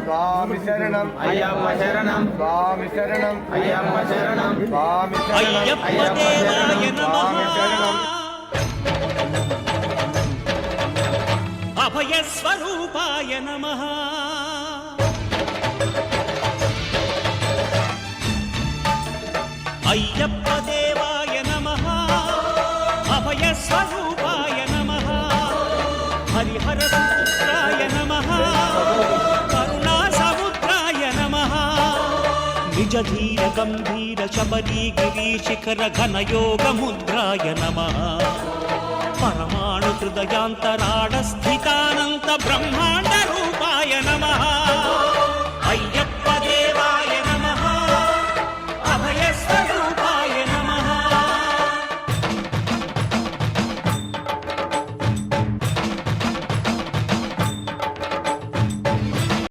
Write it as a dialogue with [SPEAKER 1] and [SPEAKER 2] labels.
[SPEAKER 1] స్వామి శరణం
[SPEAKER 2] అయ్యప్ప శరణం
[SPEAKER 1] స్వామి శరణం
[SPEAKER 2] అయ్యప్ప శరణం
[SPEAKER 1] స్వామి శరణం
[SPEAKER 3] అయ్యప్ప దేవాయ
[SPEAKER 1] స్వామి శరణం
[SPEAKER 3] నమః అభయ స్వరూపాయ నమః అయ్యప్ప దేవాయ నమః అభయ స్వరూపాయ నమః హరిహర సూత్రాయ నమః కరుణా సముద్రాయ నమః నిజ ధీర గంభీర శబరీ గిరి శిఖర ఘన యోగ ముద్రాయ నమః పరమాణు హృదయాంతరాడ స్థితానంత బ్రహ్మాండ రూపాయ నమః